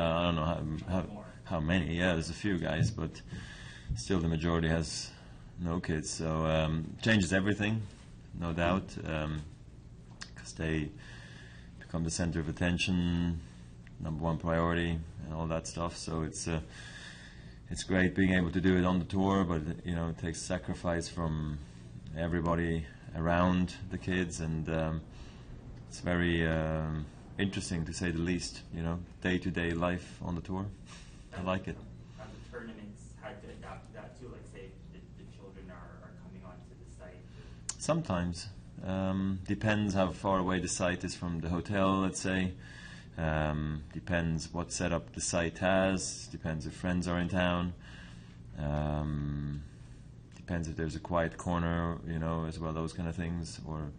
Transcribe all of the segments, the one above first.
I don't know how many. Yeah, there's a few guys, but still the majority has no kids. So changes everything, no doubt, because they become the center of attention, #1 priority, and all that stuff. So it's great being able to do it on the tour, but it takes sacrifice from everybody around the kids, and it's very interesting to say the least. Day-to-day life on the tour. I like it. Have the tournaments had to adapt to that too? Like, say, the children are coming onto the site? Sometimes. Depends how far away the site is from the hotel, let's say. Depends what setup the site has. Depends if friends are in town. Depends if there's a quiet corner, as well, those kind of things. Or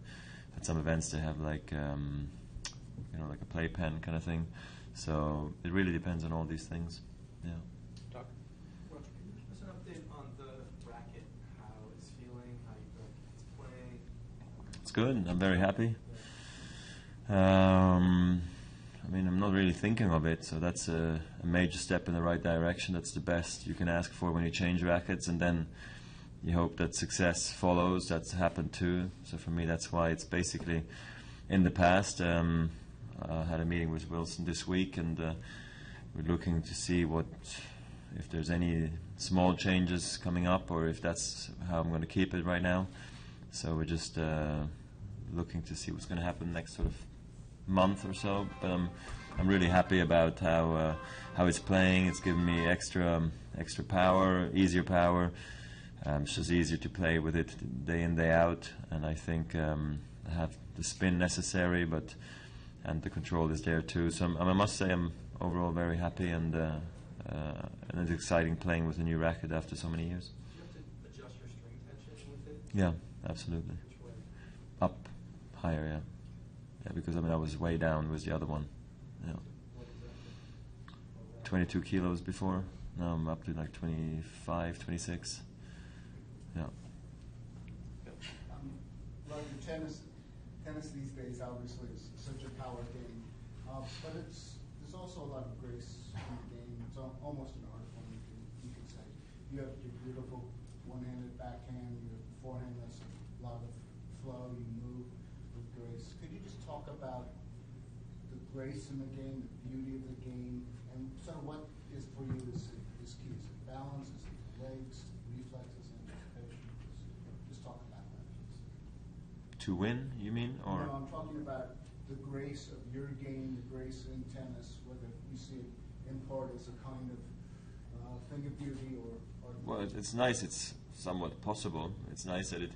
at some events they have like a playpen kind of thing. So it really depends on all these things. Yeah. Doc? Roger, can you give us an update on the racket, how it's feeling, how you feel it's playing? It's good. I'm very happy. I'm not really thinking of it, so that's a major step in the right direction. That's the best you can ask for when you change rackets, and then you hope that success follows. That's happened too. So for me, that's why it's basically in the past. I had a meeting with Wilson this week, and we're looking to see if there's any small changes coming up, or if that's how I'm going to keep it right now. So we're just looking to see what's going to happen next sort of month or so. But I'm really happy about how it's playing. It's given me extra power, easier power. It's just easier to play with it day in, day out, and I think I have the spin necessary, and the control is there too. So I must say I'm overall very happy, and it's exciting playing with a new racket after so many years. Do you have to adjust your string tension with it? Yeah, absolutely. Which way? Up, higher, yeah. Yeah, because I was way down with the other one. Yeah. What exactly? 22 kilos before. Now I'm up to like 25, 26. Yeah. Roger, tennis these days obviously is such a power game, but there's also a lot of grace in the game. It's almost an art form, you could say. You have your beautiful one-handed backhand, your forehand that's a lot of flow, you move with grace. Could you just talk about the grace in the game, the beauty of the game, and sort of what is for you is key? Is it balance? Is it legs, reflexes, anticipation? Just talk about that, please. To win, you mean? Or No, I'm talking about the grace of your game, the grace in tennis, whether you see it in part as a kind of thing of beauty or well, it's nice. It's somewhat possible. It's nice that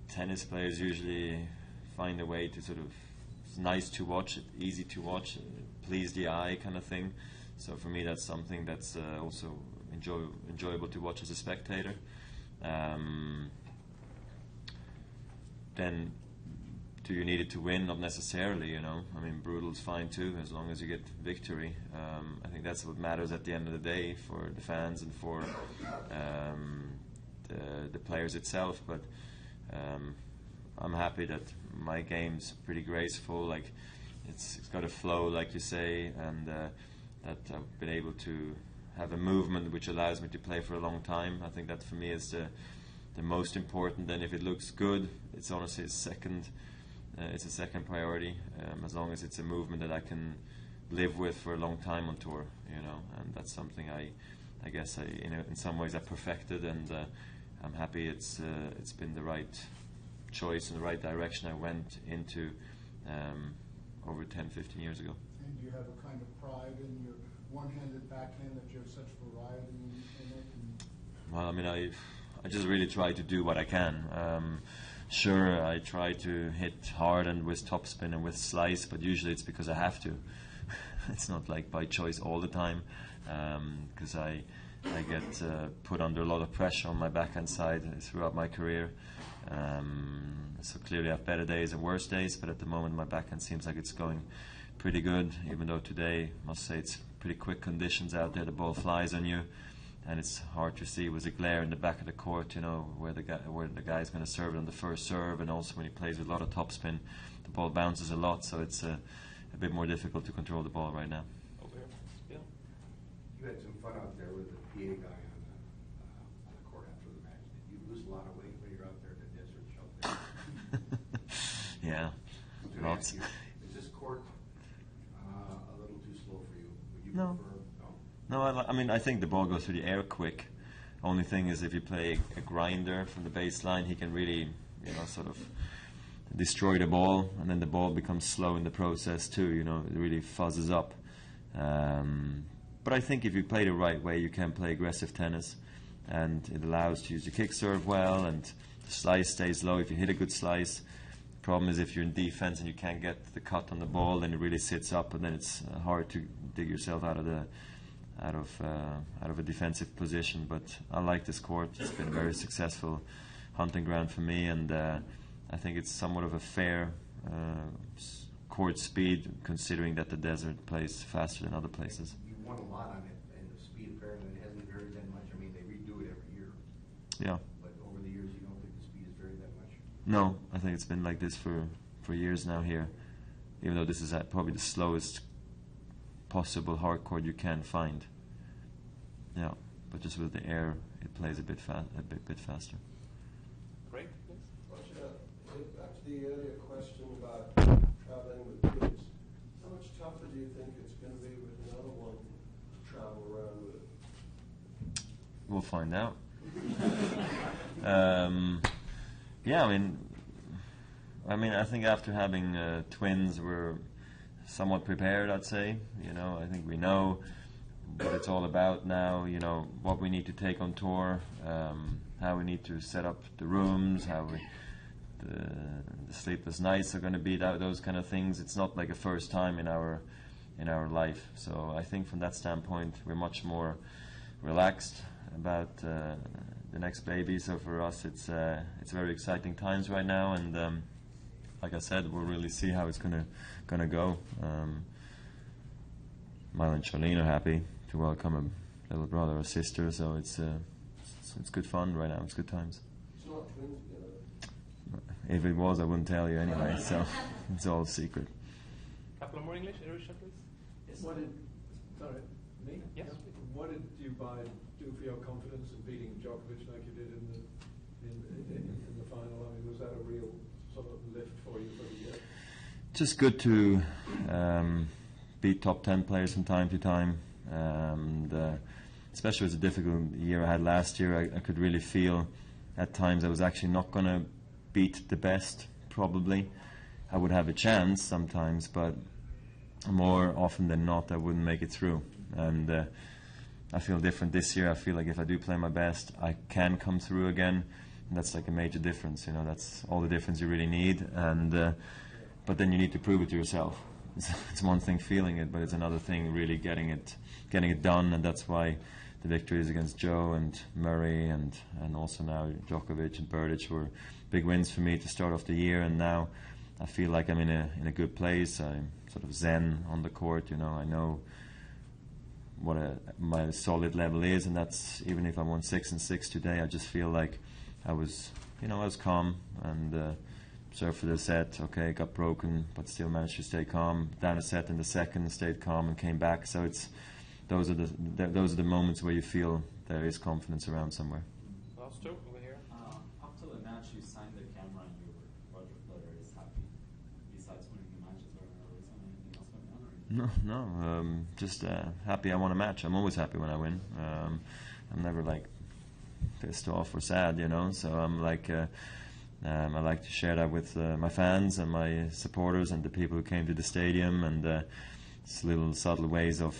tennis players usually find a way to sort of, it's nice to watch, easy to watch, please the eye kind of thing. So for me, that's something that's also enjoyable to watch as a spectator. Then, do you need it to win? Not necessarily, brutal's fine too, as long as you get victory. I think that's what matters at the end of the day for the fans and for the players itself. But I'm happy that my game's pretty graceful. Like it's got a flow, like you say, and that I've been able to have a movement which allows me to play for a long time. I think that for me is the most important. And if it looks good, it's honestly a second priority. As long as it's a movement that I can live with for a long time on tour, and that's something I guess in some ways I perfected, and I'm happy it's been the right choice and the right direction I went into over 10, 15 years ago. And do you have a kind of pride in your one-handed backhand that you have such variety in it? Well, I just really try to do what I can. Sure, I try to hit hard and with topspin and with slice, but usually it's because I have to. It's not like by choice all the time, because I get put under a lot of pressure on my backhand side throughout my career. So clearly I have better days and worse days, but at the moment my backhand seems like it's going pretty good, even though today, I must say, it's pretty quick conditions out there. The ball flies on you, and it's hard to see with a glare in the back of the court, where the guy's going to serve it on the first serve, and also when he plays with a lot of topspin, the ball bounces a lot, so it's a bit more difficult to control the ball right now. Over here. You had some fun out there with the PA guy on the court after the match. Did you lose a lot of weight when you're out there in the desert shelter? Yeah, I was gonna lots. ask you, is this court a little too slow for you? Would you No. prefer? No, I mean, I think the ball goes through the air quick. Only thing is, if you play a grinder from the baseline, he can really, sort of destroy the ball, and then the ball becomes slow in the process too. It really fuzzes up. But I think if you play the right way, you can play aggressive tennis, and it allows to use your kick serve well, and the slice stays low if you hit a good slice. Problem is, if you're in defense and you can't get the cut on the ball, then it really sits up, and then it's hard to dig yourself out of a defensive position. But I like this court. It's been a very successful hunting ground for me, and I think it's somewhat of a fair court speed, considering that the desert plays faster than other places. You won a lot on it, and the speed apparently hasn't varied that much. I mean, they redo it every year. Yeah. But over the years, you don't think the speed has varied that much? No, I think it's been like this for years now here, even though this is probably the slowest possible hard court you can find. Yeah, but just with the air, it plays a bit faster. Great, please. Roger, back to the earlier question about traveling with kids. How much tougher do you think it's going to be with another one to travel around with? We'll find out. Yeah, I mean, I think after having twins, we're somewhat prepared, I'd say. I think we know what it's all about now, what we need to take on tour, how we need to set up the rooms, how the sleepless nights are going to be, those kind of things. It's not like a first time in our life. So I think from that standpoint, we're much more relaxed about the next baby. So for us, it's very exciting times right now, and like I said, we'll really see how it's gonna go. Milo and Charlene are happy to welcome a little brother or sister, so it's good fun right now. It's good times. It's not twins together. If it was, I wouldn't tell you anyway. So it's all secret. Couple of more English, Richard, please. Yes. What did, sorry, me? Yes. What did you do for your confidence in beating Djokovic like you did in the final? I mean, was that a real sort of lift for you for the year? Just good to beat top 10 players from time to time, and especially with the difficult year I had last year, I could really feel at times I was actually not going to beat the best, probably. I would have a chance sometimes, but more often than not I wouldn't make it through. And I feel different this year. I feel like if I do play my best, I can come through again. And that's like a major difference, that's all the difference you really need. And but then you need to prove it to yourself. It's one thing feeling it, but it's another thing really getting it done. And that's why the victories against Joe and Murray and also now Djokovic and Berdych were big wins for me to start off the year. And now I feel like I'm in a good place. I'm sort of zen on the court. I know what my solid level is, and that's even if I won 6-6 today. I just feel like I was calm and served for the set. Okay, got broken, but still managed to stay calm. Down a set in the second, stayed calm and came back. So those are the moments where you feel there is confidence around somewhere. Last two over here. After the match, you signed the camera and Roger Federer is happy. Besides winning the matches, or is there anything else going on? Or No, just happy I won a match. I'm always happy when I win. I'm never like pissed off or sad, So I'm like, I like to share that with my fans and my supporters and the people who came to the stadium, and it's little subtle ways of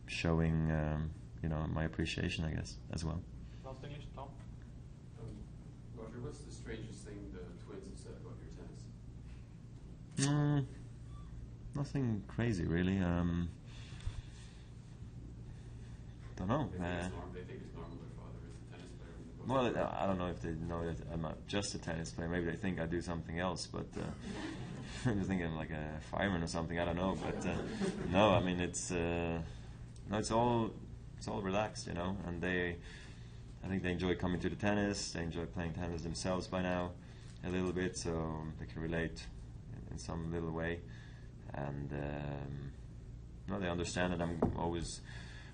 showing, my appreciation, I guess, as well. Last English, Tom. Roger, what's the strangest thing the twins have said about your tennis? Nothing crazy, really. Don't know. They think it's normal their father is a tennis player. In the Well, I don't know if they know that I'm not just a tennis player. Maybe they think I do something else, but I'm just thinking I'm like a fireman or something. I don't know, but no. I mean, it's all relaxed, And I think they enjoy coming to the tennis. They enjoy playing tennis themselves by now, a little bit, so they can relate in some little way. And they understand that I'm always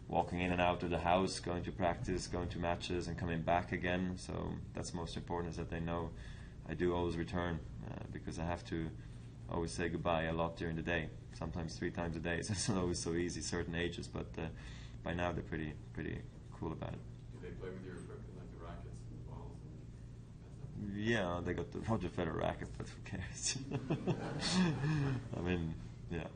walking in and out of the house, going to practice, going to matches, and coming back again. So that's most important, is that they know I do always return, because I have to always say goodbye a lot during the day, sometimes 3 times a day. So it's not always so easy, certain ages, but by now they're pretty cool about it. Do they play with your equipment, like the rackets and the balls? And Yeah, they got the Roger Federer racket, but who cares? I mean, yeah.